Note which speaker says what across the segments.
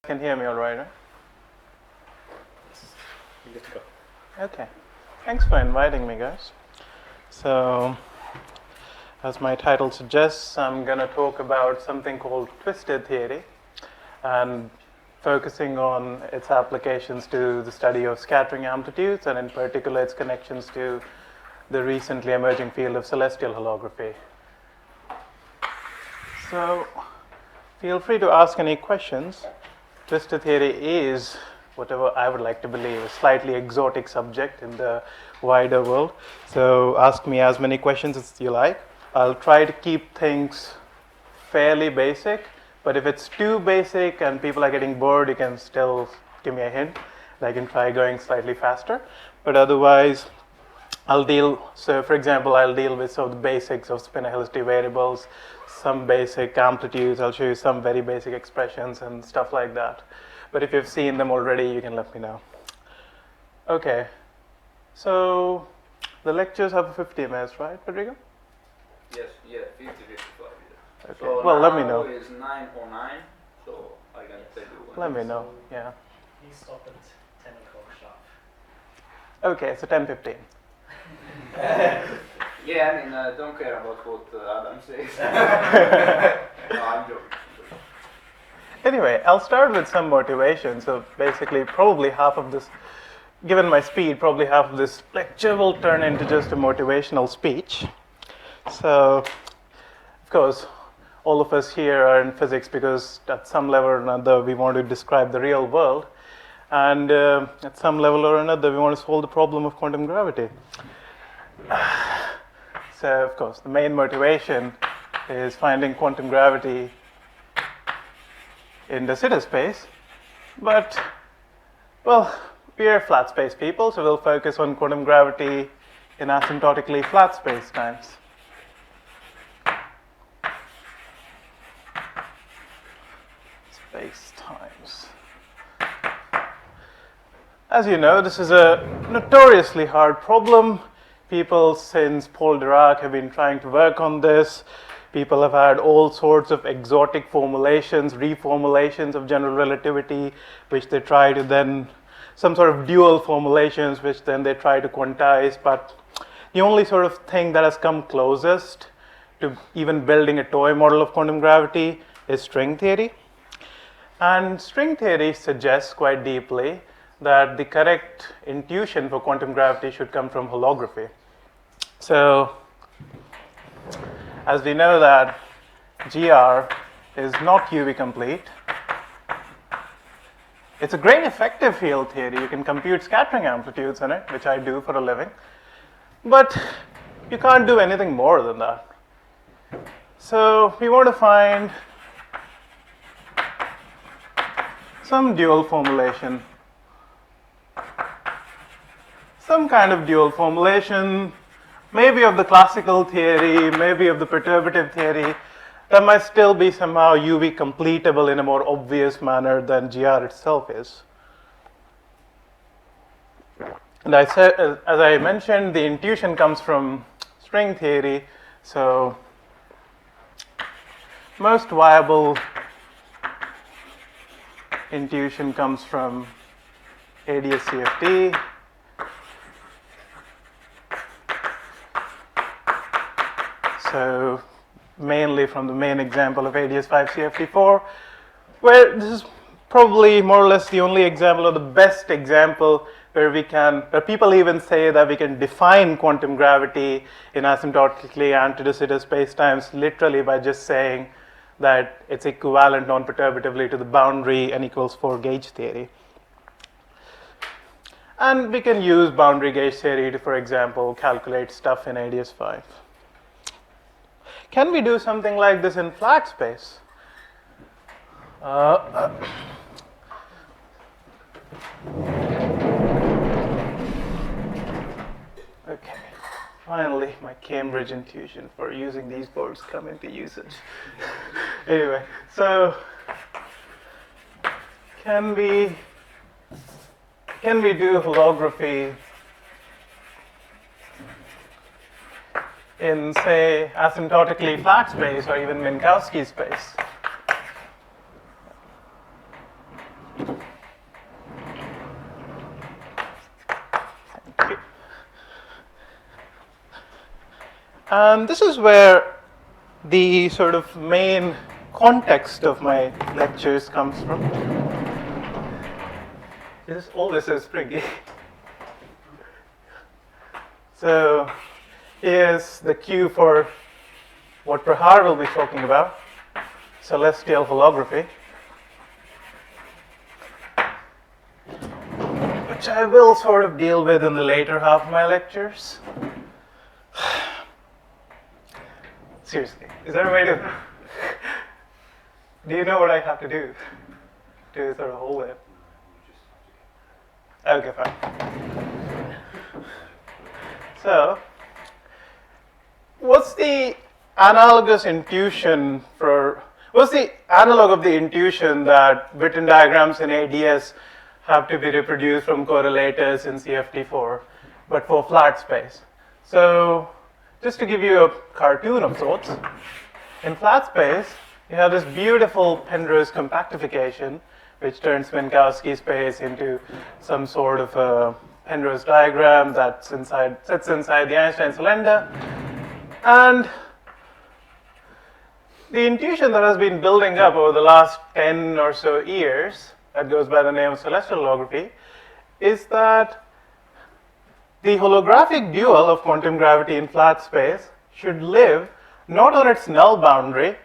Speaker 1: Can hear me all right?
Speaker 2: Good to go.
Speaker 1: Okay. Thanks for inviting me, guys. So, as my title suggests, I'm going to talk about something called twisted theory and focusing on its applications to the study of scattering amplitudes and in particular its connections to the recently emerging field of celestial holography. So, feel free to ask any questions. Twisted theory is, whatever I would like to believe, a slightly exotic subject in the wider world. So ask me as many questions as you like. I'll try to keep things fairly basic, but if it's too basic and people are getting bored, you can still give me a hint. I can try going slightly faster. But otherwise, so for example, I'll deal with some of the basics of spin helicity variables, some basic amplitudes. I'll show you some very basic expressions and stuff like that. But if you've seen them already, you can let me know. Okay, so the lectures have 50 minutes, right, Rodrigo?
Speaker 3: Yes, 50, 55 years.
Speaker 1: Okay.
Speaker 3: So
Speaker 1: well,
Speaker 3: now
Speaker 1: let me know.
Speaker 3: It's 9:09, so I can tell you when.
Speaker 1: Let me know, yeah.
Speaker 2: He stopped at 10 o'clock sharp.
Speaker 1: Okay, so 10:15.
Speaker 3: Yeah, I mean, don't care about what Adam says. No, I'm joking.
Speaker 1: Anyway, I'll start with some motivation. So basically, probably half of this, given my speed, probably half of this lecture will turn into just a motivational speech. So, of course, all of us here are in physics because at some level or another we want to describe the real world. And at some level or another we want to solve the problem of quantum gravity. So, of course, the main motivation is finding quantum gravity in de Sitter space. But, well, we are flat space people, so we'll focus on quantum gravity in asymptotically flat spacetimes. Spacetimes. As you know, this is a notoriously hard problem. People since Paul Dirac have been trying to work on this. People have had all sorts of exotic formulations, reformulations of general relativity, which they try to then, some sort of dual formulations, which then they try to quantize. But the only sort of thing that has come closest to even building a toy model of quantum gravity is string theory. And string theory suggests quite deeply that the correct intuition for quantum gravity should come from holography. So, as we know that GR is not UV complete, it's a great effective field theory. You can compute scattering amplitudes in it, which I do for a living, but you can't do anything more than that. So we want to find some dual formulation, some kind of dual formulation, maybe of the classical theory, maybe of the perturbative theory, that might still be somehow UV completable in a more obvious manner than GR itself is. And I said, as I mentioned, the intuition comes from string theory, so most viable intuition comes from ADS-CFT. So mainly from the main example of ADS-5CFT4, where this is probably more or less the only example or the best example where people even say that we can define quantum gravity in asymptotically anti-de Sitter spacetimes literally by just saying that it's equivalent non-perturbatively to the boundary n equals 4 gauge theory. And we can use boundary gauge theory to, for example, calculate stuff in ADS-5. Can we do something like this in flat space? Okay, finally my Cambridge intuition for using these boards come into usage. Anyway, so can we do holography in, say, asymptotically flat space or even Minkowski space? And this is where the sort of main context of my lectures comes from. All this is pretty. So here's the cue for what Prahar will be talking about, celestial holography, which I will sort of deal with in the later half of my lectures. Seriously, is there a way to... Do you know what I have to do to sort of hold it? Okay, fine. So, what's the analogous intuition for... What's the analog of the intuition that written diagrams in ADS have to be reproduced from correlators in CFT4, but for flat space? So, just to give you a cartoon of sorts, in flat space, you have this beautiful Penrose compactification, which turns Minkowski space into some sort of a Penrose diagram that sits inside the Einstein cylinder. And the intuition that has been building up over the last 10 or so years, that goes by the name of celestial holography, is that the holographic dual of quantum gravity in flat space should live not on its null boundary.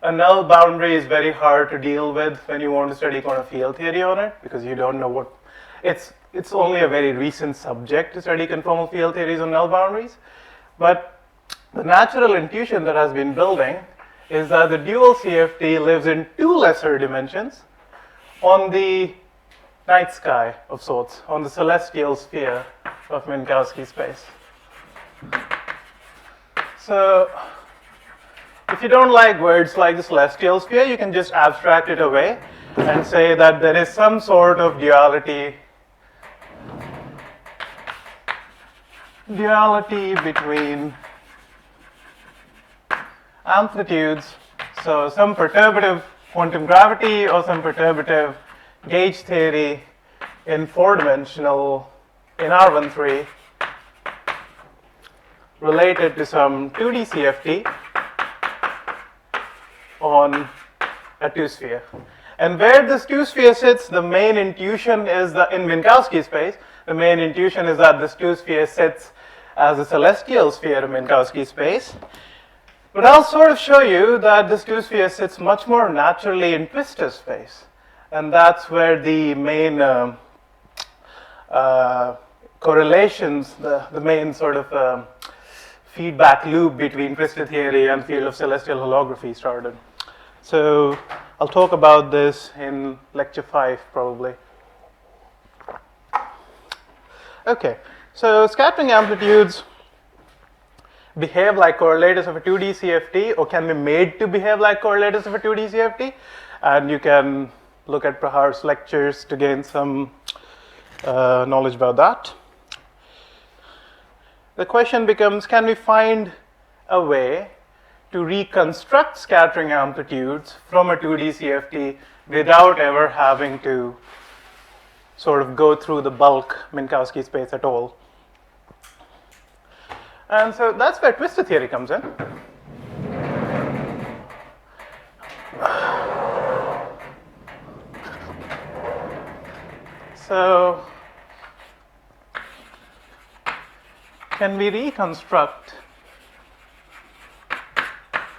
Speaker 1: A null boundary is very hard to deal with when you want to study quantum field theory on it, because you don't know what... It's only a very recent subject to study conformal field theories on null boundaries. But the natural intuition that has been building is that the dual CFT lives in two lesser dimensions on the night sky of sorts, on the celestial sphere of Minkowski space. So, if you don't like words like the celestial sphere, you can just abstract it away and say that there is some sort of duality between amplitudes, so some perturbative quantum gravity or some perturbative gauge theory in four-dimensional, in R13, related to some 2D CFT on a two-sphere. And where this two-sphere sits, the main intuition is that in Minkowski space, the main intuition is that this two-sphere sits as a celestial sphere of Minkowski space. But I'll sort of show you that this two-sphere sits much more naturally in Twistor space. And that's where the main correlations, the main sort of feedback loop between Twistor theory and field of celestial holography started. So I'll talk about this in lecture 5 probably. Okay, so scattering amplitudes behave like correlators of a 2D CFT, or can be made to behave like correlators of a 2D CFT. And you can look at Prahar's lectures to gain some knowledge about that. The question becomes, can we find a way to reconstruct scattering amplitudes from a 2D CFT without ever having to sort of go through the bulk Minkowski space at all? And so that's where Twistor theory comes in. So, can we reconstruct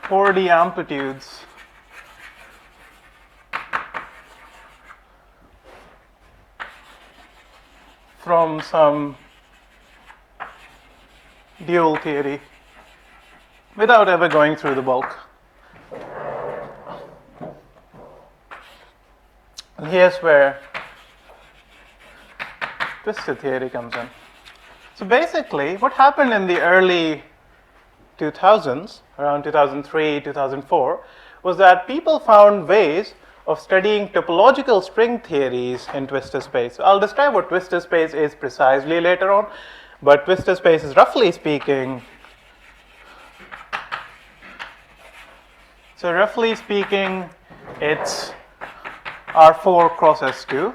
Speaker 1: 4D amplitudes from some dual theory without ever going through the bulk? And here's where Twistor theory comes in. So basically, what happened in the early 2000s, around 2003, 2004, was that people found ways of studying topological string theories in Twistor space. So I'll describe what Twistor space is precisely later on, but Twistor space is roughly speaking, it's R4 cross S2.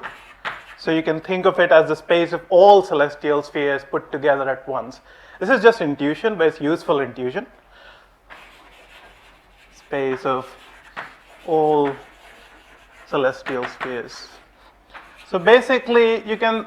Speaker 1: So you can think of it as the space of all celestial spheres put together at once. This is just intuition, but it's useful intuition. Space of all celestial spheres. So basically, you can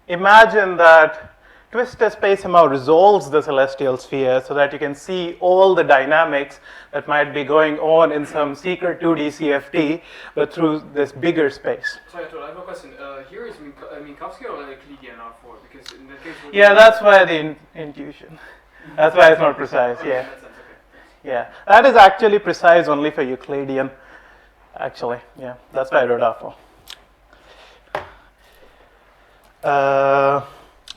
Speaker 1: imagine that twistor space somehow resolves the celestial sphere so that you can see all the dynamics that might be going on in some secret 2D CFT, but through this bigger space.
Speaker 4: Sorry, Atul, I have a question. Here is Minkowski or Euclidean R4? Because in that case,
Speaker 1: Yeah, that's why the intuition. That's why it's not precise. Yeah, yeah, that is actually precise only for Euclidean. Actually, yeah, that's why I wrote R4.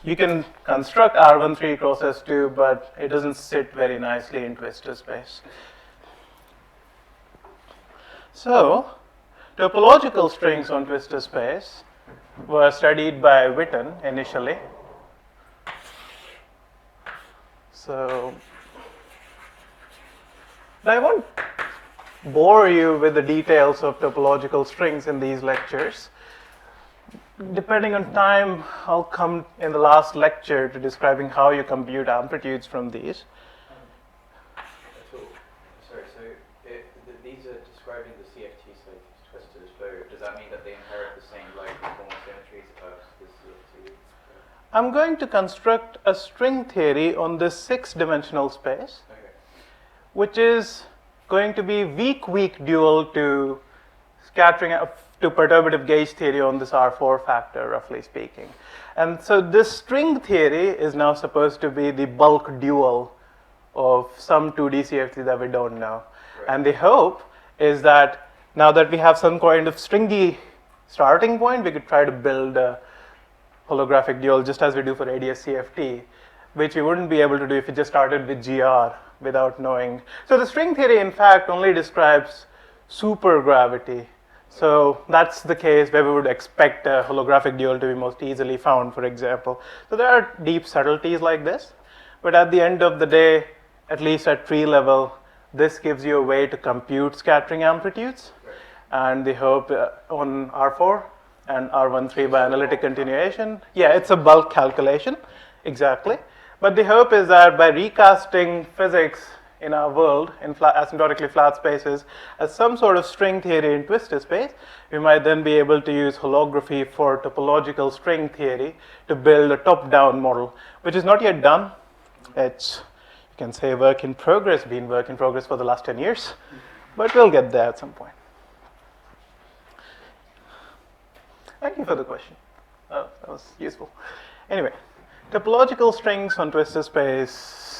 Speaker 1: You can construct R13 cross S2, but it doesn't sit very nicely in twistor space. So, topological strings on twistor space were studied by Witten initially. So, I won't bore you with the details of topological strings in these lectures. Depending on time, I'll come in the last lecture to describing how you compute amplitudes from these.
Speaker 3: Sorry, so these are describing the CFT twistors, but does that mean that they inherit the same like conformal symmetries as the CFT?
Speaker 1: I'm going to construct a string theory on this 6-dimensional space, which is going to be weak dual to scattering to perturbative gauge theory on this R4 factor, roughly speaking. And so this string theory is now supposed to be the bulk dual of some 2D CFT that we don't know. Right. And the hope is that now that we have some kind of stringy starting point, we could try to build a holographic dual just as we do for ADS CFT, which we wouldn't be able to do if we just started with GR without knowing. So the string theory, in fact, only describes supergravity. So that's the case where we would expect a holographic dual to be most easily found, for example. So there are deep subtleties like this, but at the end of the day, at least at tree level, this gives you a way to compute scattering amplitudes. Right. And the hope on R4 and R13 by analytic continuation, yeah, it's a bulk calculation, exactly. But the hope is that by recasting physics in our world, in asymptotically flat spaces, as some sort of string theory in twistor space, we might then be able to use holography for topological string theory to build a top-down model, which is not yet done. It's, you can say, work in progress, been work in progress for the last 10 years, but we'll get there at some point. Thank you for the question. Oh, that was useful. Anyway, topological strings on twistor space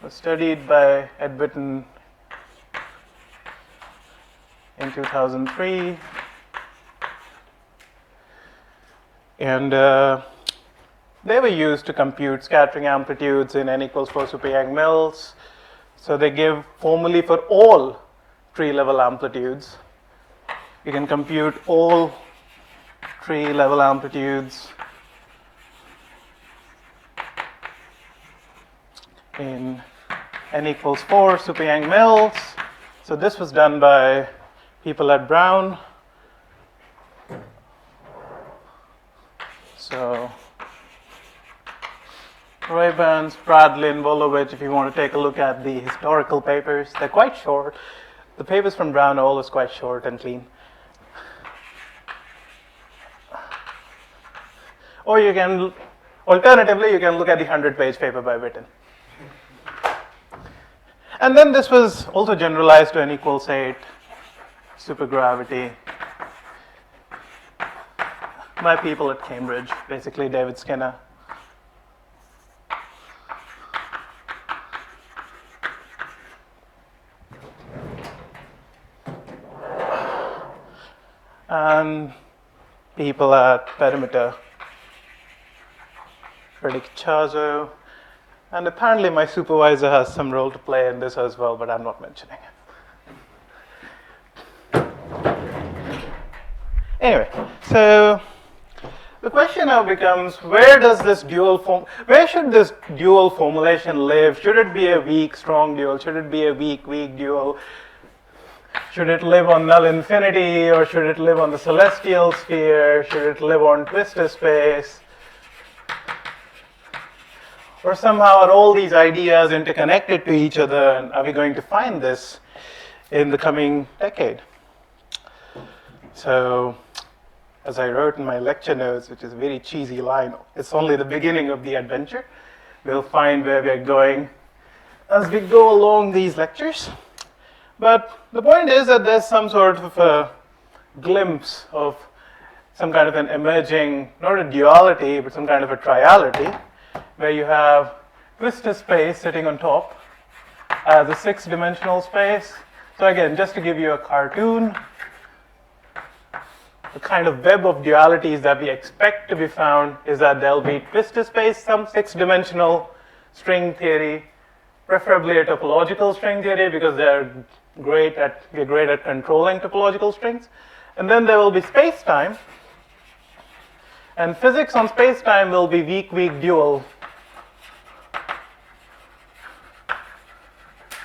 Speaker 1: was studied by Ed Witten in 2003, and they were used to compute scattering amplitudes in n equals 4 super Yang-Mills. So they give formally for all tree-level amplitudes. You can compute all tree-level amplitudes in n equals 4 super Yang-Mills. So this was done by people at Brown. So Roybans, Pradlin, Volovich, if you want to take a look at the historical papers, they're quite short. The papers from Brown are always quite short and clean. Or you can, alternatively, you can look at the 100-page paper by Witten. And then this was also generalized to n equals 8, supergravity. My people at Cambridge, basically David Skinner. And people at Perimeter, Frederick Chazo. And apparently my supervisor has some role to play in this as well, but I'm not mentioning it. Anyway, so the question now becomes, where should this dual formulation live? Should it be a weak, strong dual? Should it be a weak dual? Should it live on null infinity, or should it live on the celestial sphere? Should it live on twistor space? Or somehow are all these ideas interconnected to each other, and are we going to find this in the coming decade? So, as I wrote in my lecture notes, which is a very cheesy line, it's only the beginning of the adventure. We'll find where we're going as we go along these lectures. But the point is that there's some sort of a glimpse of some kind of an emerging, not a duality, but some kind of a triality, where you have twistor space sitting on top as a 6-dimensional space. So again, just to give you a cartoon, the kind of web of dualities that we expect to be found is that there'll be twistor space, some 6-dimensional string theory, preferably a topological string theory, because we're great at controlling topological strings. And then there will be space-time, and physics on space-time will be weak dual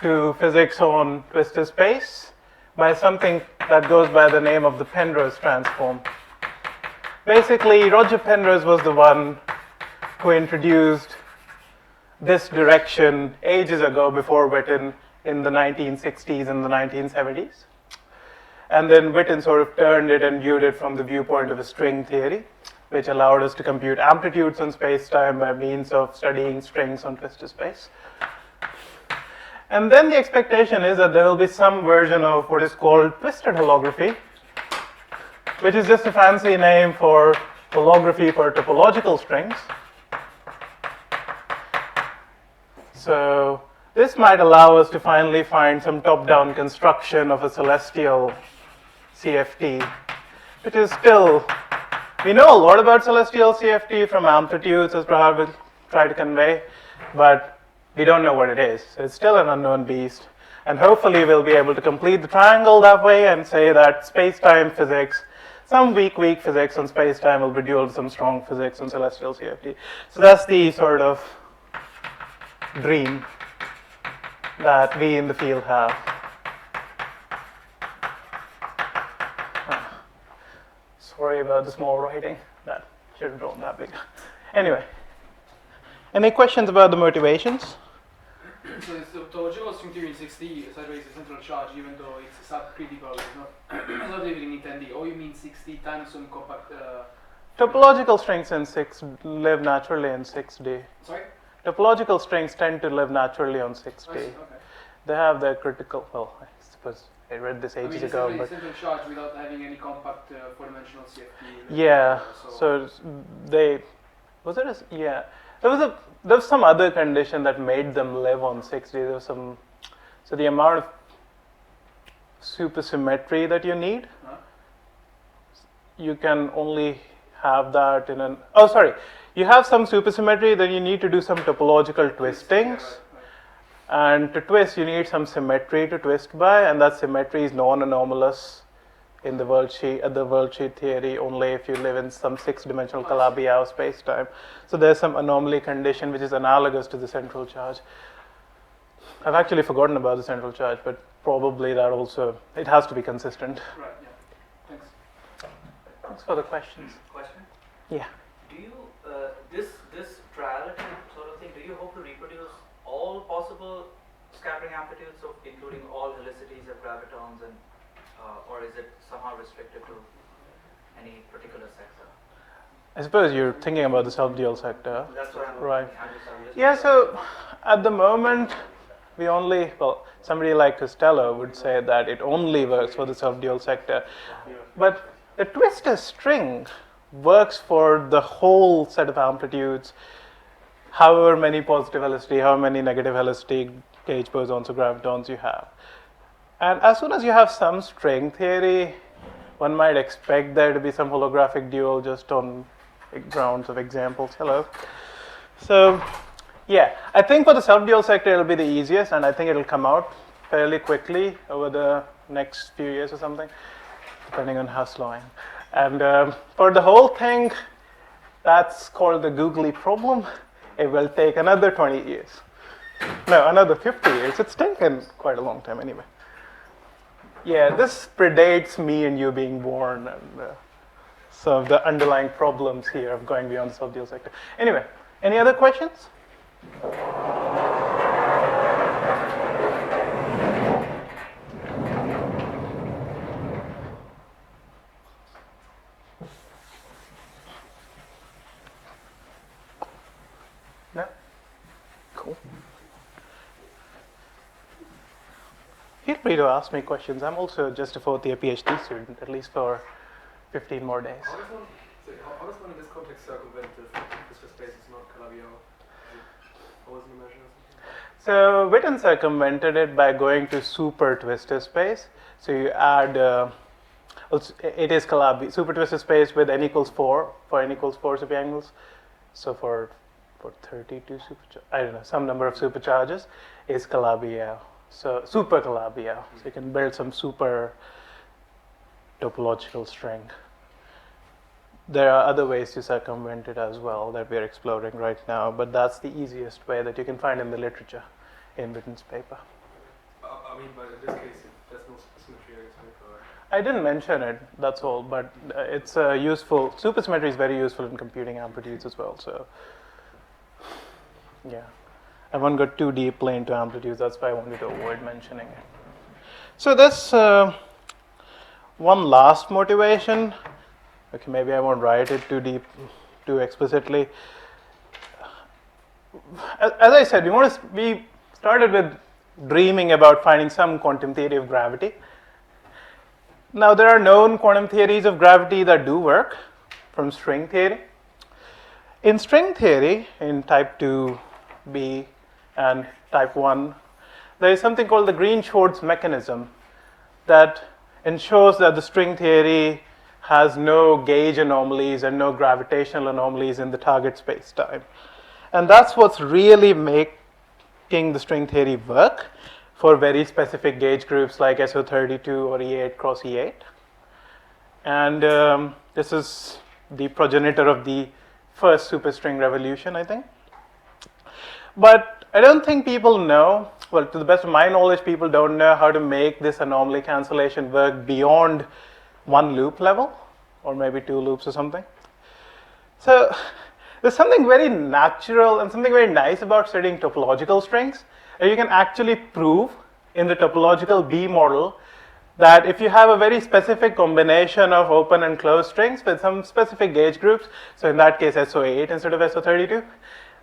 Speaker 1: to physics on twistor space by something that goes by the name of the Penrose transform. Basically, Roger Penrose was the one who introduced this direction ages ago before Witten in the 1960s and the 1970s. And then Witten sort of turned it and viewed it from the viewpoint of a string theory, which allowed us to compute amplitudes on space-time by means of studying strings on twistor space. And then the expectation is that there will be some version of what is called twisted holography, which is just a fancy name for holography for topological strings. So this might allow us to finally find some top-down construction of a celestial CFT, which is still, we know a lot about celestial CFT from amplitudes, as Prahad will try to convey, but we don't know what it is. So it's still an unknown beast. And hopefully we'll be able to complete the triangle that way and say that space-time physics, some weak physics on space-time will be dual to some strong physics on celestial CFT. So that's the sort of dream that we in the field have. Sorry about the small writing. That should have drawn that big. Anyway, any questions about the motivations?
Speaker 4: So the topological string theory in 6D evaluates the central charge, even though it's subcritical, it's not living in 10D. Or you mean 6D times some compact?
Speaker 1: Topological strings in 6 live naturally in 6D.
Speaker 4: Sorry?
Speaker 1: Topological strings tend to live naturally on 6D.
Speaker 4: Okay.
Speaker 1: They have their critical, well, I suppose I read this ages ago, but
Speaker 4: central charge without having any compact 4-dimensional CFT.
Speaker 1: yeah. So they was it? Yeah. There was some other condition that made them live on 6D. There was some, so the amount of supersymmetry that you need, you can only have that in an. Oh, sorry. You have some supersymmetry, then you need to do some topological twistings.
Speaker 4: Right.
Speaker 1: And to twist, you need some symmetry to twist by, and that symmetry is non-anomalous in the world sheet theory only if you live in some 6-dimensional Calabi-Yau space-time. So there's some anomaly condition which is analogous to the central charge. I've actually forgotten about the central charge, but probably that also, it has to be consistent.
Speaker 4: Right, yeah. Thanks.
Speaker 1: Thanks for the questions.
Speaker 3: Question?
Speaker 1: Yeah.
Speaker 3: Do you, this triality sort of thing, do you hope to reproduce all possible scattering amplitudes, of including all helicities of gravitons, and or is it somehow restricted to any particular sector?
Speaker 1: I suppose you're thinking about the self-dual sector.
Speaker 3: That's what I'm
Speaker 1: Right.
Speaker 3: I'm just
Speaker 1: Yeah, so at the moment, we only, well, somebody like Costello would say that it only works for the self-dual sector. But the twistor string works for the whole set of amplitudes, however many positive helicity, however many negative helicity gauge bosons or gravitons you have. And as soon as you have some string theory, one might expect there to be some holographic dual just on grounds of examples. Hello. So, yeah, I think for the self-dual sector it'll be the easiest, and I think it'll come out fairly quickly over the next few years or something, depending on how slow I am. And for the whole thing, that's called the googly problem. It will take another 20 years. No, another 50 years. It's taken quite a long time anyway. Yeah, this predates me and you being born, and some of the underlying problems here of going beyond the subdual sector. Anyway, any other questions? No? Cool. Feel free to ask me questions. I'm also just a fourth year PhD student, at least for 15 more days.
Speaker 4: How does one in this context circumvent the twistor space is not Calabi-Yau? How was the measure or something?
Speaker 1: So Witten circumvented it by going to super twistor space. So you add, it is Calabi, super twistor space with n equals 4 for n equals 4 superangles. So for 32 I don't know, some number of supercharges is Calabi-Yau. So super Calabi-Yau. So you can build some super topological string. There are other ways to circumvent it as well that we are exploring right now, but that's the easiest way that you can find in the literature in Witten's paper.
Speaker 4: I mean, but in this case, there's no symmetry, I guess, right?
Speaker 1: I didn't mention it, that's all, but it's useful. Supersymmetry is very useful in computing amplitudes as well, so yeah. I won't go too deeply into amplitudes, that's why I wanted to avoid mentioning it. So this one last motivation. Okay, maybe I won't write it too explicitly. As I said, we started with dreaming about finding some quantum theory of gravity. Now there are known quantum theories of gravity that do work from string theory. In string theory, in type 2b and type 1, there is something called the Green-Schwarz mechanism that ensures that the string theory has no gauge anomalies and no gravitational anomalies in the target space-time. And that's what's really making the string theory work for very specific gauge groups like SO32 or E8 cross E8. And this is the progenitor of the first superstring revolution, I think. But I don't think people know, well, to the best of my knowledge, people don't know how to make this anomaly cancellation work beyond one loop level, or maybe 2 loops or something. So there's something very natural and something very nice about studying topological strings. You can actually prove in the topological B model that if you have a very specific combination of open and closed strings with some specific gauge groups, so in that case SO8 instead of SO32,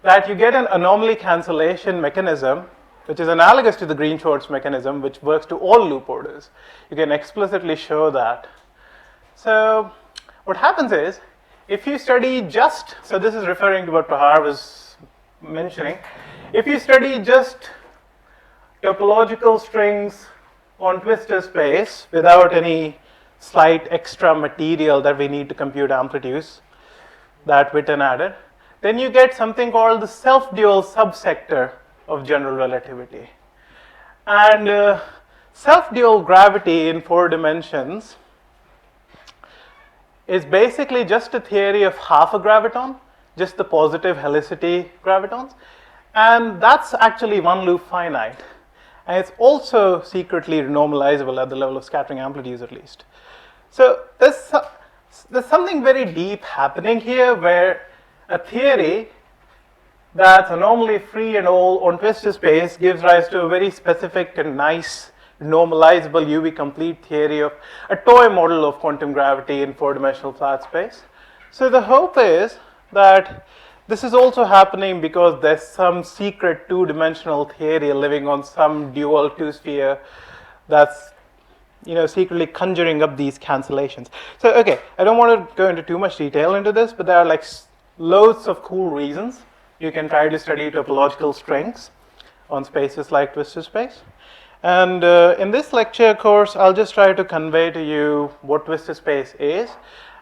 Speaker 1: that you get an anomaly cancellation mechanism which is analogous to the Green-Schwarz mechanism, which works to all loop orders. You can explicitly show that. So what happens is, if you study just, so this is referring to what Pahar was mentioning, if you study just topological strings on twistor space without any slight extra material that we need to compute amplitudes that Witten added, then you get something called the self-dual subsector of general relativity. And self-dual gravity in 4 dimensions is basically just a theory of half a graviton, just the positive helicity gravitons. And that's actually one loop finite. And it's also secretly normalizable at the level of scattering amplitudes at least. So there's something very deep happening here where a theory that's anomaly free and all on twistor space gives rise to a very specific and nice normalizable UV complete theory of a toy model of quantum gravity in 4-dimensional flat space. So the hope is that this is also happening because there's some secret 2-dimensional theory living on some dual 2-sphere that's secretly conjuring up these cancellations. So okay, I don't want to go into too much detail into this, but there are like loads of cool reasons you can try to study topological strings on spaces like twistor space. And in this lecture course, I'll just try to convey to you what twistor space is,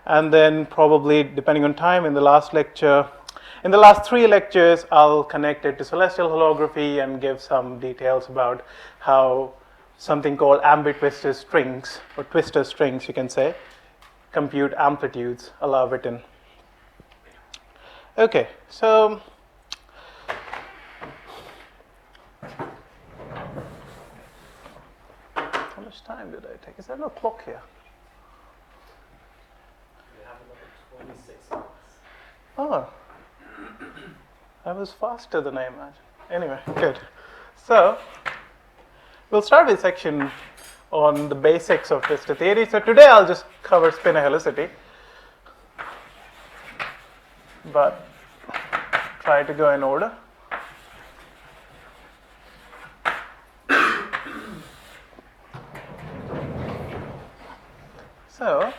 Speaker 1: and then probably, depending on time, in the last 3 lectures, I'll connect it to celestial holography and give some details about how something called ambitwistor strings, or twistor strings, you can say, compute amplitudes a la Witten. Okay, so how much time did I take? Is there no clock here?
Speaker 2: We have another 26 minutes.
Speaker 1: Oh, I was faster than I imagined. Anyway, good. So, we'll start with section on the basics of twistor theory. So today I'll just cover spinor helicity, but try to go in order. So,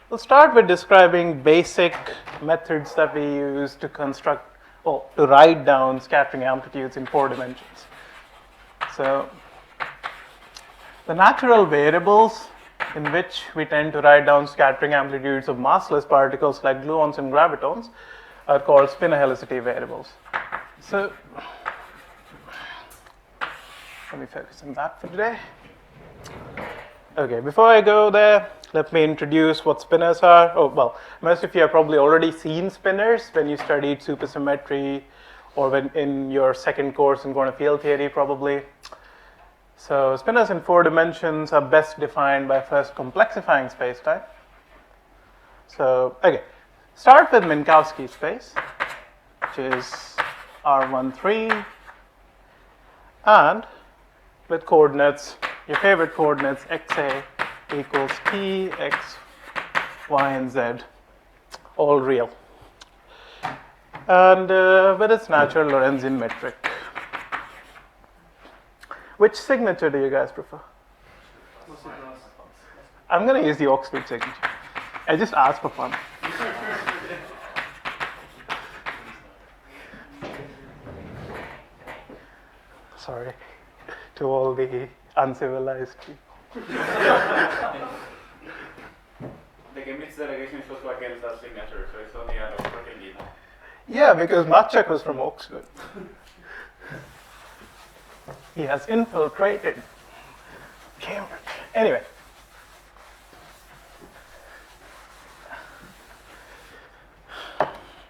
Speaker 1: we'll start with describing basic methods that we use to construct, well, to write down scattering amplitudes in 4 dimensions. So, the natural variables in which we tend to write down scattering amplitudes of massless particles like gluons and gravitons are called spinor helicity variables. So, let me focus on that for today. Okay, before I go there, let me introduce what spinors are. Oh, well, most of you have probably already seen spinors when you studied supersymmetry or when in your second course in quantum field theory, probably. So, spinors in 4 dimensions are best defined by first complexifying spacetime. So, okay, start with Minkowski space, which is R13, and with coordinates, your favorite coordinates, xa equals t, x, y, and z, all real. And with its natural Lorentzian metric. Which signature do you guys prefer? I'm going to use the Oxford signature. I just asked for fun. Sorry to all the uncivilized people.
Speaker 5: The Cambridge delegation shows against our signature, so it's only an Oxford indeed.
Speaker 1: Yeah, because Maciek was from Oxford. He has infiltrated Cambridge. Anyway.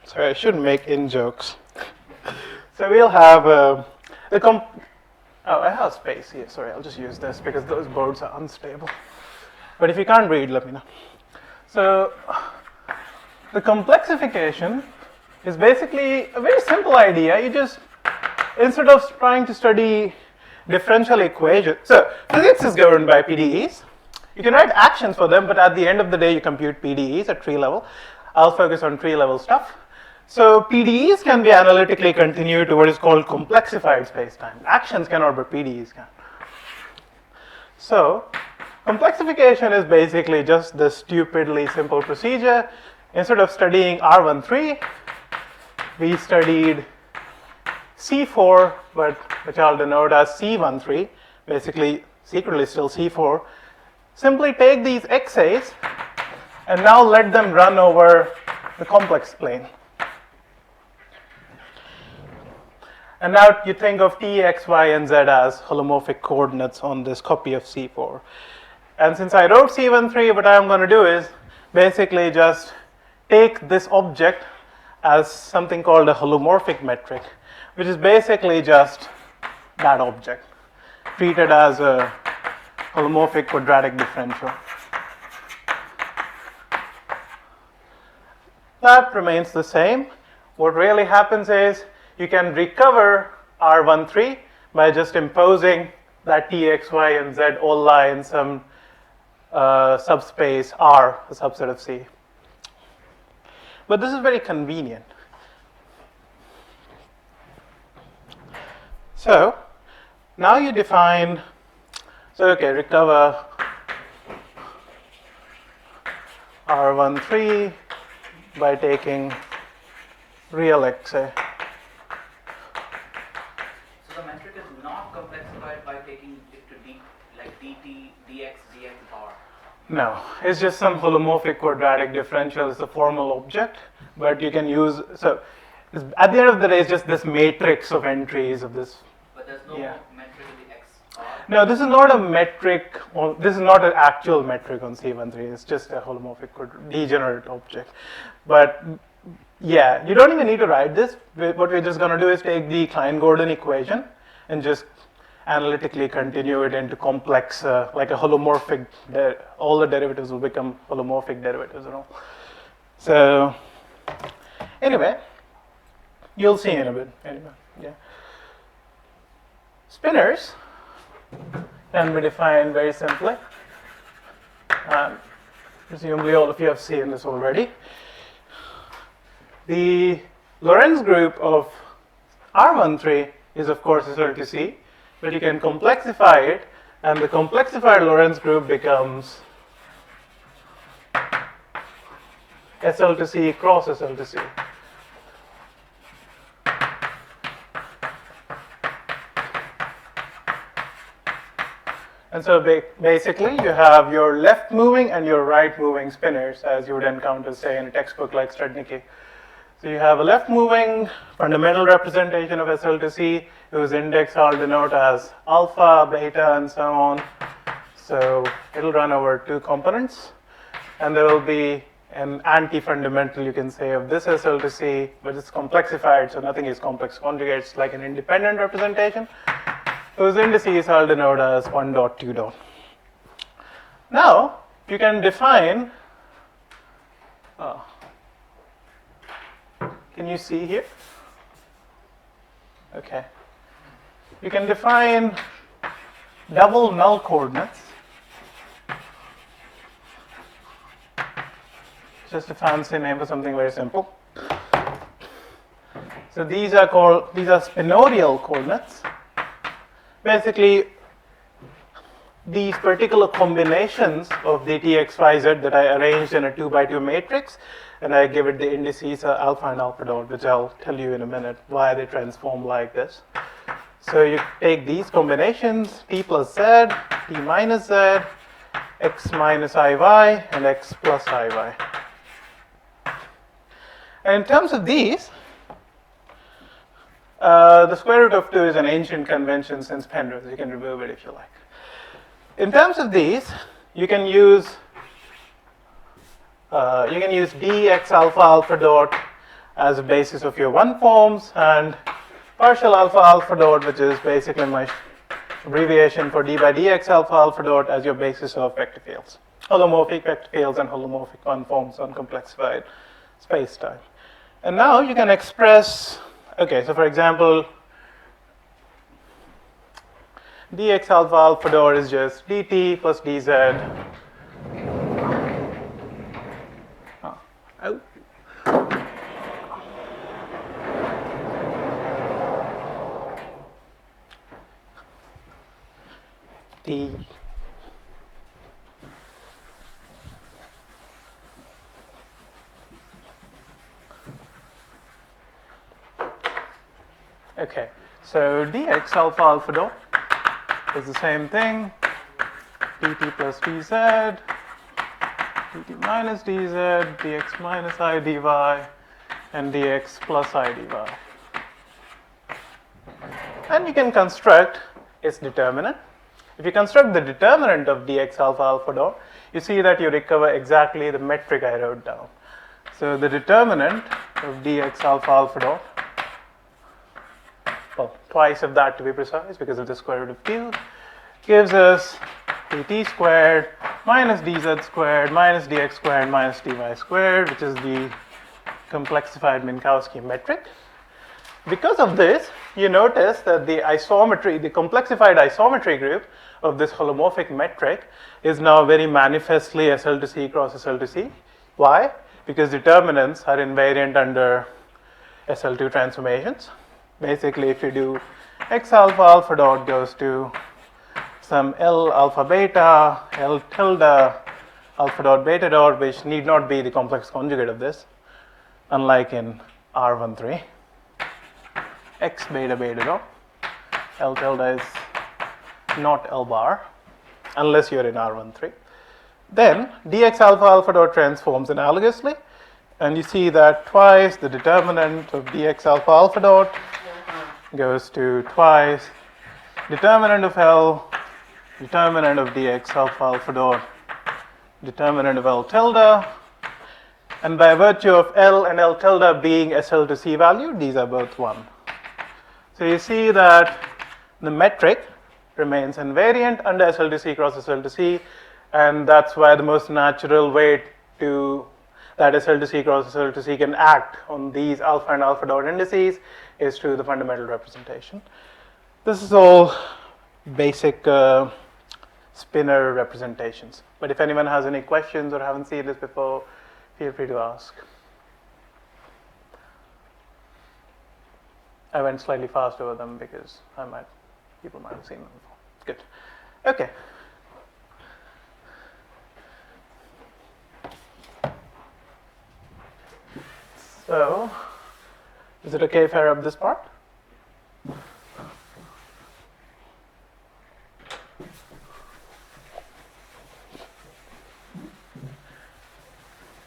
Speaker 1: Sorry, I shouldn't make in-jokes. So we'll have oh, I have space here. Sorry, I'll just use this because those boards are unstable. But if you can't read, let me know. So the complexification is basically a very simple idea. You just, instead of trying to study differential equations, so physics is governed by PDEs. You can write actions for them, but at the end of the day, you compute PDEs at tree level. I'll focus on tree level stuff. So PDEs can be analytically continued to what is called complexified spacetime. Actions cannot, but PDEs can. So complexification is basically just the stupidly simple procedure. Instead of studying R13, we studied C4, but which I'll denote as C13, basically secretly still C4. Simply take these xa's and now let them run over the complex plane. And now you think of t, x, y, and z as holomorphic coordinates on this copy of C4. And since I wrote C13, what I'm going to do is basically just take this object as something called a holomorphic metric, which is basically just that object, treated as a holomorphic quadratic differential. That remains the same. What really happens is you can recover R13 by just imposing that t, x, y, and z all lie in some subspace R, a subset of C. But this is very convenient. So now you define, so okay, recover R13 by taking real xa.
Speaker 3: So the metric is not complexified by taking it to d, like dt, dx, dx bar.
Speaker 1: No, it's just some holomorphic quadratic differential. It's a formal object, but you can use, so at the end of the day, it's just this matrix of entries of this.
Speaker 3: But there's no
Speaker 1: Yeah.
Speaker 3: metric in the x bar.
Speaker 1: No, this is not a metric, this is not an actual metric on C13, it's just a holomorphic degenerate object. But yeah, you don't even need to write this. What we're just going to do is take the Klein-Gordon equation and analytically continue it into complex, like a holomorphic, all the derivatives will become holomorphic derivatives and all. So anyway, you'll see in a bit. Anyway, yeah. Spinors can be defined very simply. Presumably all of you have seen this already. The Lorentz group of R13 is of course SL to C, but you can complexify it, and the complexified Lorentz group becomes SL to C cross SL to C. And so basically you have your left moving and your right moving spinors, as you would encounter, say, in a textbook like Strednicki. So you have a left moving fundamental representation of SL to C, whose index I'll denote as alpha, beta, and so on. So it'll run over two components, and there will be an anti-fundamental, you can say, of this SL to C, but it's complexified, so nothing is complex conjugates, like an independent representation, whose indices I'll denote as 1 dot, 2 dot. Now, you can define, can you see here? Okay. You can define double null coordinates. Just a fancy name for something very simple. So these are spinodial coordinates. Basically, these particular combinations of dt, x, y, z that I arranged in a 2 by 2 matrix, and I give it the indices alpha and alpha dot, which I'll tell you in a minute why they transform like this. So you take these combinations, t plus z, t minus z, x minus iy, and x plus iy. And in terms of these, the square root of 2 is an ancient convention since Penrose. You can remove it if you like. In terms of these, you can use dx alpha alpha dot as a basis of your one forms, and partial alpha alpha dot, which is basically my abbreviation for d by dx alpha alpha dot, as your basis of vector fields, holomorphic vector fields and holomorphic one forms on complexified space-time. And now you can express, okay, so for example, dx alpha alpha dot is just dt plus dz. Oh. D. Okay, so dx alpha alpha dot is the same thing, dt plus dz, dt minus dz, dx minus I dy, and dx plus I dy. And you can construct its determinant. If you construct the determinant of dx alpha alpha dot, you see that you recover exactly the metric I wrote down. So the determinant of dx alpha alpha dot, well, twice of that to be precise because of the square root of q, gives us dt squared minus dz squared minus dx squared minus dy squared, which is the complexified Minkowski metric. Because of this, you notice that the isometry, the complexified isometry group of this holomorphic metric is now very manifestly SL to C cross SL to C. Why? Because determinants are invariant under SL2 transformations. Basically, if you do x alpha alpha dot goes to some L alpha beta, L tilde alpha dot beta dot, which need not be the complex conjugate of this, unlike in R13. X beta beta dot, L tilde is not L bar, unless you're in R13. Then dx alpha alpha dot transforms analogously, and you see that twice the determinant of dx alpha alpha dot goes to twice determinant of L, determinant of dx alpha alpha dot, determinant of L tilde, and by virtue of L and L tilde being SL to C value, these are both 1. So you see that the metric remains invariant under SL2C cross SL2C, and that's why the most natural way to that SL2C cross SL2C can act on these alpha and alpha dot indices is through the fundamental representation. This is all basic spinor representations. But if anyone has any questions or haven't seen this before, feel free to ask. I went slightly fast over them because people might have seen them before. Good. Okay. So, is it okay if I rub this part?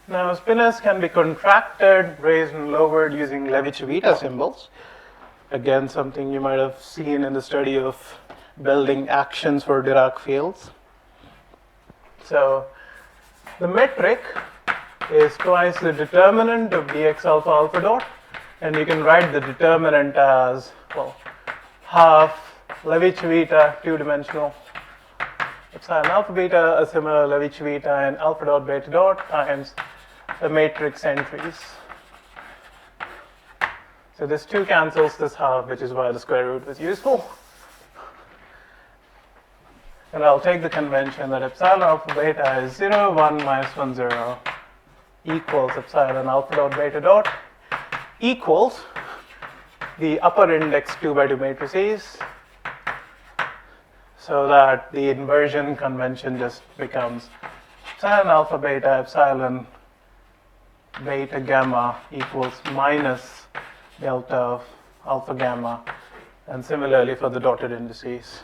Speaker 1: Now, spinors can be contracted, raised, and lowered using Levi-Civita symbols. Again, something you might have seen in the study of building actions for Dirac fields. So, the metric is twice the determinant of dx alpha alpha dot, and you can write the determinant as, well, half Levi-Civita two-dimensional epsilon alpha beta, a similar Levi-Civita and alpha dot beta dot times the matrix entries. So this 2 cancels this half, which is why the square root was useful. And I'll take the convention that epsilon alpha beta is 0, 1 minus 1, 0 equals epsilon alpha dot beta dot equals the upper index 2 by 2 matrices, so that the inversion convention just becomes epsilon alpha beta epsilon beta gamma equals minus delta of alpha gamma, and similarly for the dotted indices.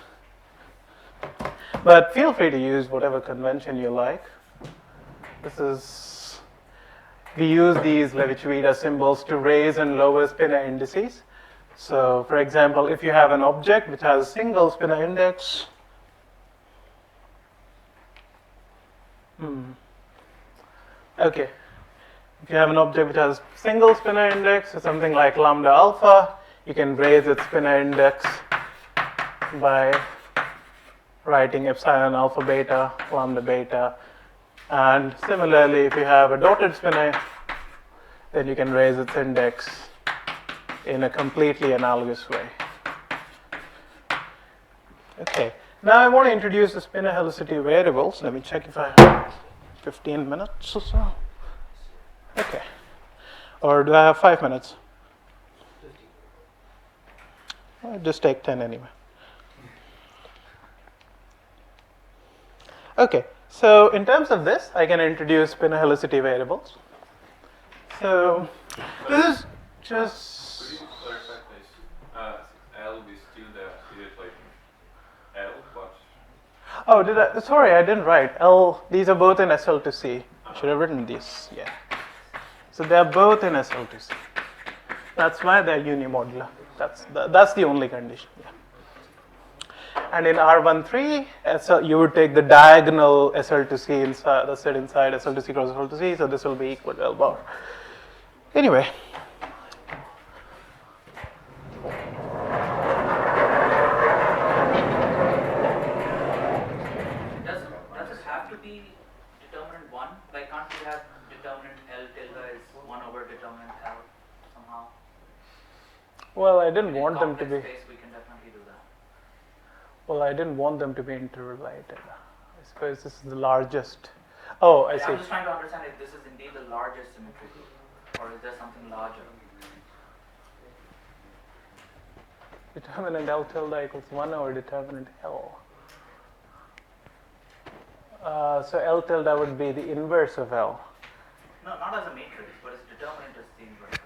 Speaker 1: But feel free to use whatever convention you like. We use these Levi-Civita symbols to raise and lower spinor indices. So, for example, if you have an object which has a single spinor index, okay. If you have an object which has single spinor index, so something like lambda alpha, you can raise its spinor index by writing epsilon alpha beta, lambda beta. And similarly, if you have a dotted spinor, then you can raise its index in a completely analogous way. Okay, now I want to introduce the spinor helicity variables. Let me check if I have 15 minutes or so. Okay. Or do I have 5 minutes?
Speaker 2: 50.
Speaker 1: I'll just take 10 anyway. Okay, so in terms of this, I can introduce spinor helicity variables. So this is just...
Speaker 5: Could you clarify please? L is still the like L, but...
Speaker 1: Oh, sorry, I didn't write. L, these are both in SL2C. I should have written these, yeah. So they're both in SL2C. That's why they're unimodular. That's the only condition, yeah. And in R13, you would take the diagonal SL2C inside, that's it inside SL2C cross SL2C, so this will be equal to L bar. Anyway.
Speaker 3: Does it have to be determinant 1? Like, can't we have determinant L tilde is 1 over determinant L somehow?
Speaker 1: Well, I didn't
Speaker 3: In
Speaker 1: want them to
Speaker 3: complex
Speaker 1: be.
Speaker 3: space, we can definitely do that.
Speaker 1: Well, I didn't want them to be interrelated. I suppose this is the largest. Oh, I see.
Speaker 3: I'm just trying to understand if this is indeed the largest symmetry, or is there something larger?
Speaker 1: Determinant L tilde equals 1 over determinant L. So L tilde would be the inverse of L.
Speaker 3: No, not as a matrix, but its determinant is the inverse.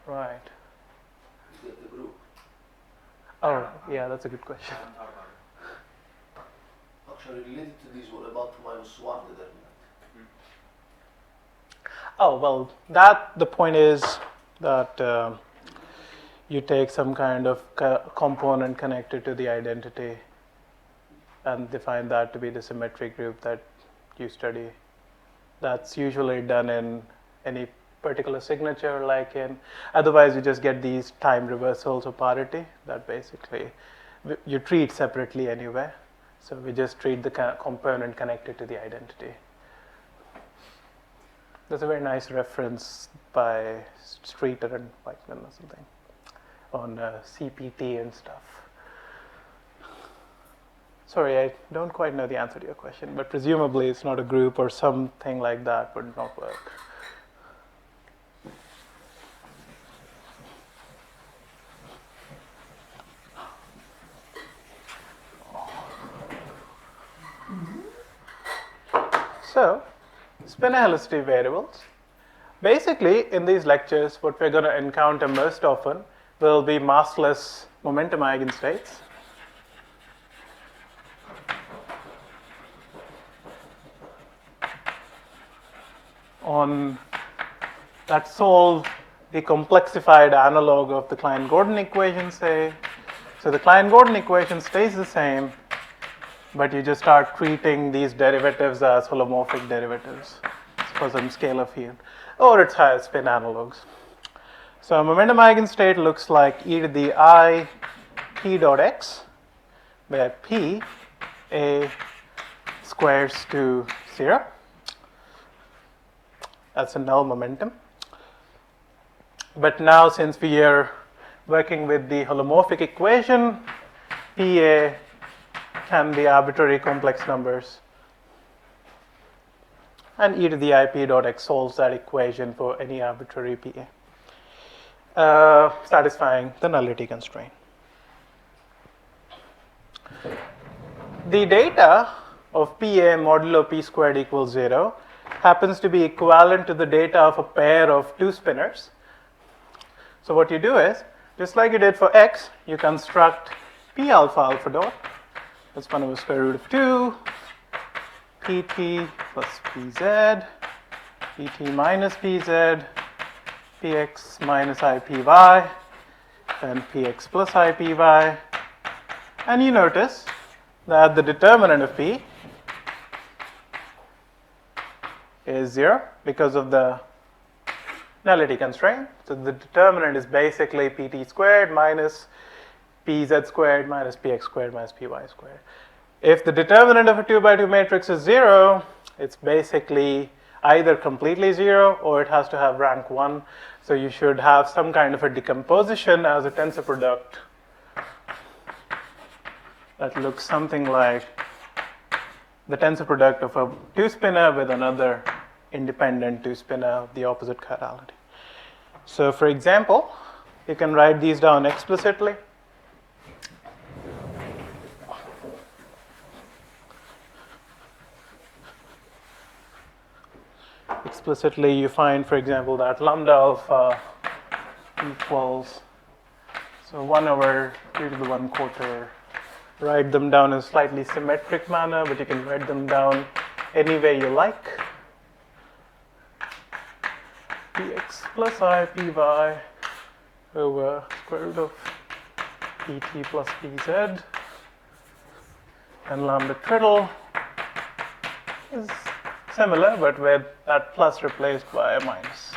Speaker 1: Right.
Speaker 2: Is that the group?
Speaker 1: Oh, yeah, that's a good question.
Speaker 3: I haven't thought about it.
Speaker 2: Actually, related to this, what about -1 determinant?
Speaker 1: Oh, well, the point is that you take some kind of component connected to the identity and define that to be the symmetric group that you study. That's usually done in any particular signature, like otherwise you just get these time reversals of parity that basically you treat separately anyway. So we just treat the component connected to the identity. There's a very nice reference by Streeter and Whiteman or something on CPT and stuff. Sorry, I don't quite know the answer to your question, but presumably it's not a group or something like that would not work. So, spin helicity variables. Basically, in these lectures, what we're going to encounter most often will be massless momentum eigenstates. That solve the complexified analog of the Klein-Gordon equation, say. So the Klein-Gordon equation stays the same, but you just start treating these derivatives as holomorphic derivatives for some scalar field, or its higher spin analogs. So a momentum eigenstate looks like e to the I p dot x, where p a squares to 0. That's a null momentum. But now, since we are working with the holomorphic equation, PA can be arbitrary complex numbers. And e to the ip dot x solves that equation for any arbitrary PA, satisfying the nullity constraint. The data of PA modulo p squared equals 0 happens to be equivalent to the data of a pair of two spinners. So what you do is, just like you did for x, you construct p alpha alpha dot. That's 1 over square root of 2, pt plus pz, pt minus pz, px minus ipy, and px plus ipy. And you notice that the determinant of p is 0 because of the nullity constraint. So the determinant is basically pt squared minus pz squared minus px squared minus py squared. If the determinant of a 2 by 2 matrix is 0, it's basically either completely 0 or it has to have rank 1. So you should have some kind of a decomposition as a tensor product that looks something like the tensor product of a 2 spinner with another independent 2 spinner of the opposite chirality. So for example, you can write these down explicitly. Explicitly, you find, for example, that lambda alpha equals, so 1 over 2 to the 1/4. Write them down in a slightly symmetric manner, but you can write them down any way you like. Px plus ipy over square root of pt plus pz, and lambda triddle is similar, but with that plus replaced by a minus.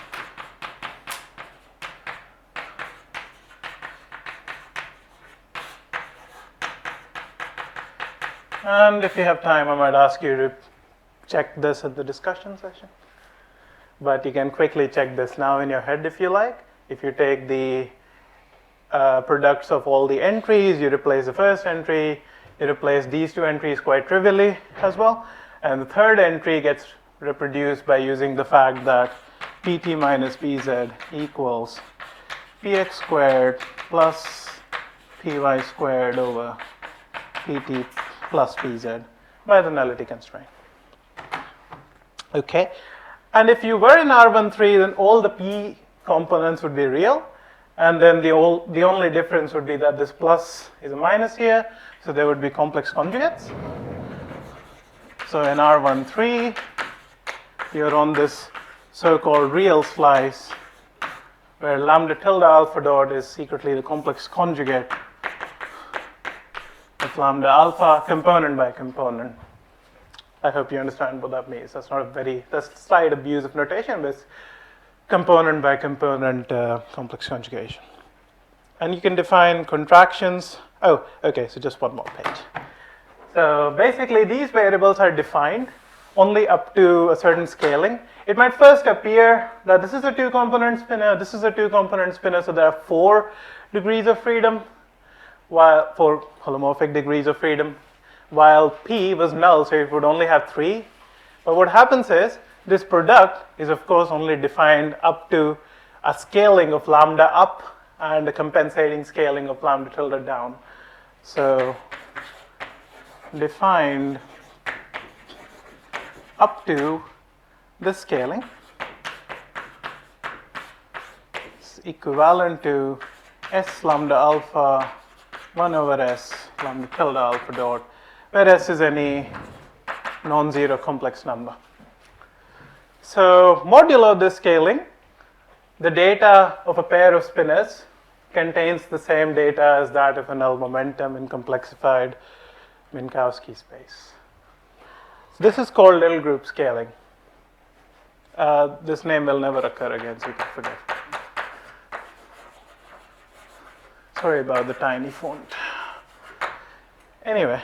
Speaker 1: And if you have time, I might ask you to check this in the discussion session. But you can quickly check this now in your head if you like. If you take the products of all the entries, you replace the first entry, you replace these two entries quite trivially as well. And the third entry gets reproduced by using the fact that pt minus pz equals px squared plus py squared over pt plus pz by the nullity constraint. Okay. And if you were in R13, then all the p components would be real. And then the only difference would be that this plus is a minus here. So there would be complex conjugates. So in R13, you're on this so-called real slice where lambda tilde alpha dot is secretly the complex conjugate of lambda alpha component by component. I hope you understand what that means. That's a slight abuse of notation, but it's component by component complex conjugation. And you can define contractions Oh, okay, so just one more page. So basically, these variables are defined only up to a certain scaling. It might first appear that this is a 2-component spinner, this is a 2-component spinner, so there are 4 degrees of freedom, while 4 holomorphic degrees of freedom, while P was null, so it would only have 3. But what happens is, this product is of course only defined up to a scaling of lambda up and a compensating scaling of lambda tilde down. So defined up to this scaling is equivalent to S lambda alpha 1 over S lambda tilde alpha dot, where S is any non-zero complex number. So modulo this scaling, the data of a pair of spinners contains the same data as that of a null momentum in complexified Minkowski space. So this is called little group scaling. This name will never occur again, so you can forget. Sorry about the tiny font. Anyway.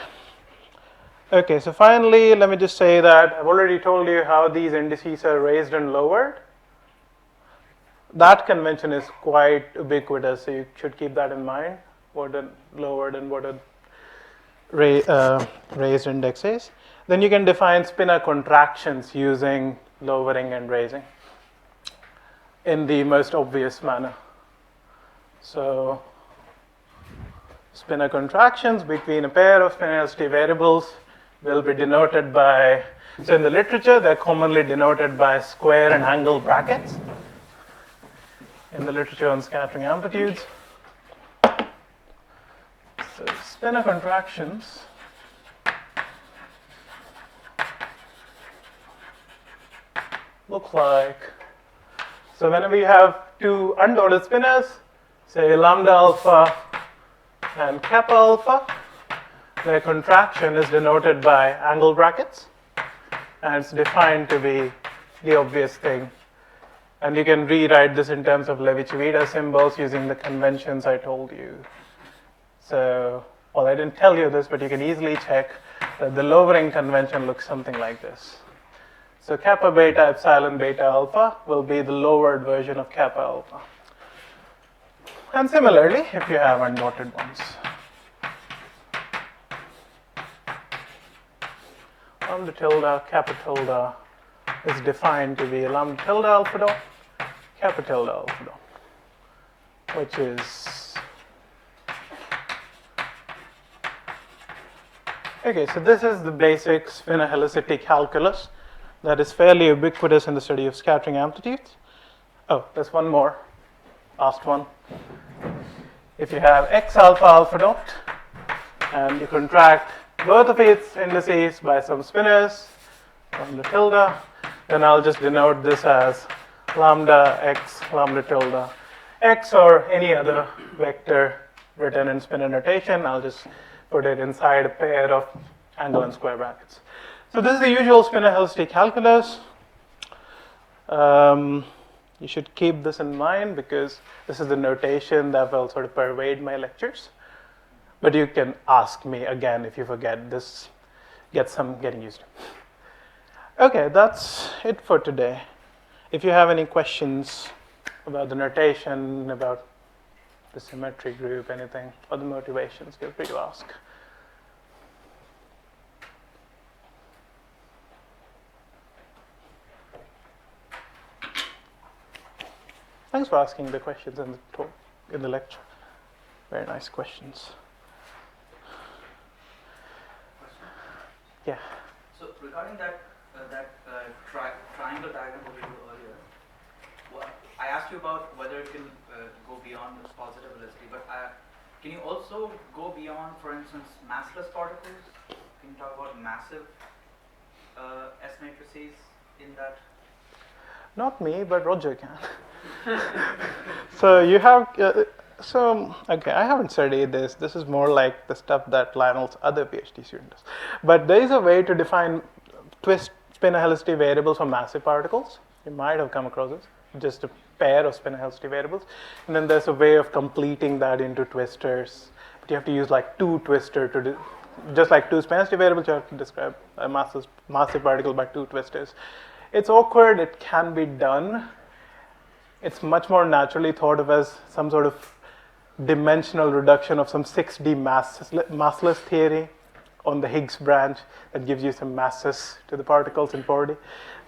Speaker 1: Okay, so finally, let me just say that I've already told you how these indices are raised and lowered. That convention is quite ubiquitous, so you should keep that in mind, what are lowered and what are raised indexes. Then you can define spinor contractions using lowering and raising in the most obvious manner. So spinor contractions between a pair of spinor variables will be denoted by, so in the literature, they're commonly denoted by square and angle brackets. In the literature on scattering amplitudes. So spinor contractions look like, so whenever you have 2 undotted spinors, say lambda alpha and kappa alpha, their contraction is denoted by angle brackets, and it's defined to be the obvious thing. And you can rewrite this in terms of Levi-Civita symbols using the conventions I told you. So, well, I didn't tell you this, but you can easily check that the lowering convention looks something like this. So kappa beta epsilon beta alpha will be the lowered version of kappa alpha. And similarly, if you have undotted ones. Lambda tilde, kappa tilde is defined to be lambda tilde alpha dot, kappa tilde alpha dot, which is, okay, so this is the basic spinor helicity calculus that is fairly ubiquitous in the study of scattering amplitudes. Oh, there's one more, last one. If you have x alpha alpha dot and you contract both of its indices by some spinors, lambda tilde, then I'll just denote this as lambda x lambda tilde x, or any other vector written in spinor notation. I'll just put it inside a pair of angle and square brackets. So this is the usual spinor helicity calculus. You should keep this in mind because this is the notation that will sort of pervade my lectures. But you can ask me again if you forget this, getting used to. Okay, that's it for today. If you have any questions about the notation, about the symmetry group, anything, or the motivations, feel free to ask. Thanks for asking the questions in the talk, in the lecture. Very nice questions. Yeah.
Speaker 3: So regarding that triangle diagram that we did earlier, I asked you about whether it can go beyond its positive helicity, but can you also go beyond, for instance, massless particles? Can you talk about massive S matrices in that?
Speaker 1: Not me, but Roger can. So you have, okay, I haven't studied this. This is more like the stuff that Lionel's other PhD student does. But there is a way to define twist spinor helicity variables for massive particles. You might have come across this, just a pair of spinor helicity variables. And then there's a way of completing that into twistors. But you have to use like 2 twister to just like 2 spin-density variables, you have to describe a massive particle by 2 twistors. It's awkward. It can be done. It's much more naturally thought of as some sort of dimensional reduction of some 6D massless theory on the Higgs branch that gives you some masses to the particles in 4D.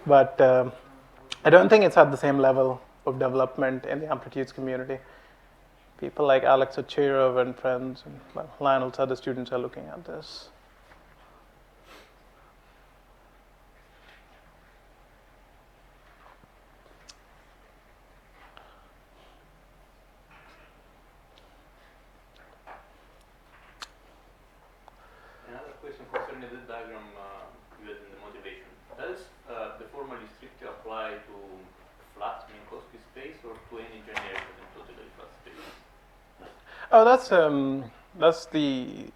Speaker 1: But I don't think it's at the same level of development in the amplitudes community. People like Alex Ochirov and friends, and Lionel's other students are looking at this.
Speaker 5: Another question concerning the diagram you had in the motivation. Does the formally strictly apply to flat Minkowski space or to any generated and totally flat space?
Speaker 1: Oh, that's the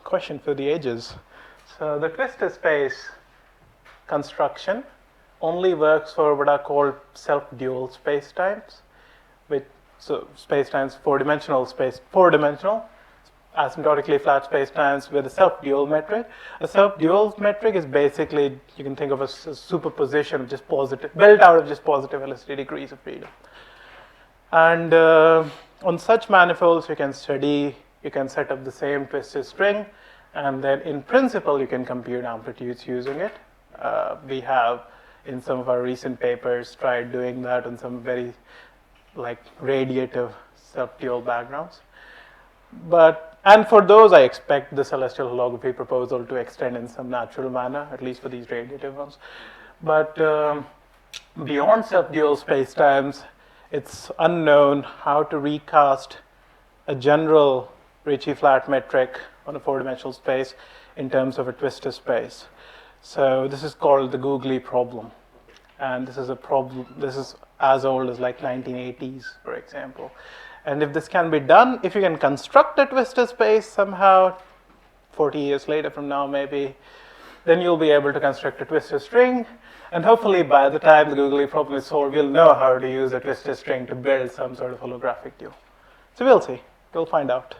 Speaker 1: question for the ages. So the twistor space construction only works for what are called self-dual spacetimes, so spacetimes four-dimensional, asymptotically flat spacetimes with a self-dual metric. A self-dual metric is basically, you can think of as a superposition of just positive, built out of just positive helicity degrees of freedom. And on such manifolds, you can set up the same twisted string, and then in principle, you can compute amplitudes using it. We have, in some of our recent papers, tried doing that on some very radiative self-dual backgrounds. And for those, I expect the celestial holography proposal to extend in some natural manner, at least for these radiative ones. But beyond self-dual spacetimes, it's unknown how to recast a general Ricci flat metric on a four-dimensional space in terms of a twistor space. So this is called the googly problem. And this is a problem, this is as old as 1980s, for example. And if this can be done, if you can construct a twistor space somehow, 40 years later from now maybe, then you'll be able to construct a twistor string. And hopefully by the time the googly problem is solved, we'll know how to use a twistor string to build some sort of holographic duo. So we'll see. We'll find out.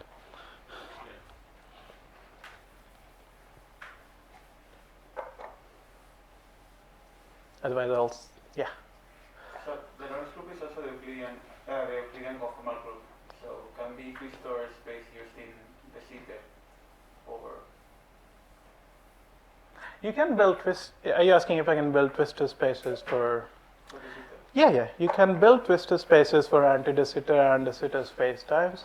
Speaker 1: Otherwise, yeah.
Speaker 6: So the noise group is also the Euclidean conformal group. So can be Twistor space used in the CTEP over.
Speaker 1: You can build Are you asking if I can build twistor spaces for
Speaker 6: the CTEP?
Speaker 1: Yeah. You can build twistor spaces for anti-de Sitter and de Sitter spacetimes.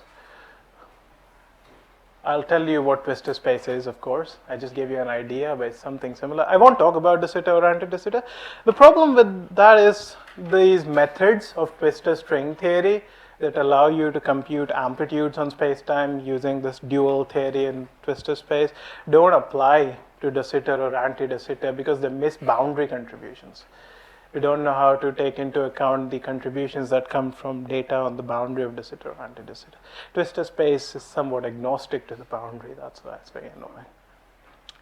Speaker 1: I'll tell you what twistor space is, of course. I just gave you an idea, but it's something similar. I won't talk about de Sitter or anti-de Sitter. The problem with that is these methods of twistor string theory that allow you to compute amplitudes on spacetime using this dual theory in twistor space don't apply to de Sitter or anti-de Sitter because they miss boundary contributions. We don't know how to take into account the contributions that come from data on the boundary of de Sitter or anti-de Sitter. Twistor space is somewhat agnostic to the boundary. That's why it's very annoying.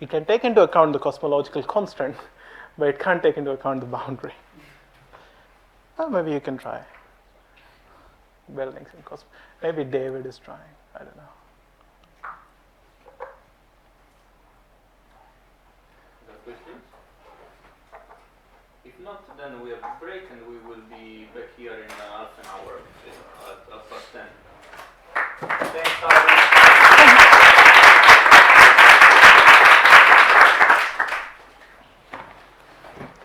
Speaker 1: It can take into account the cosmological constant, but it can't take into account the boundary. Well, maybe you can try building some cosmos. Maybe David is trying. I don't know.
Speaker 5: Questions? If not, then we have a break and we will be back here in half an hour at past 10.
Speaker 3: Thanks, Atul.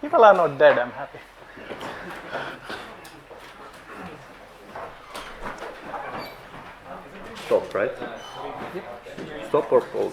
Speaker 1: People are not dead, I'm happy.
Speaker 7: Stop, right? Stop or pause?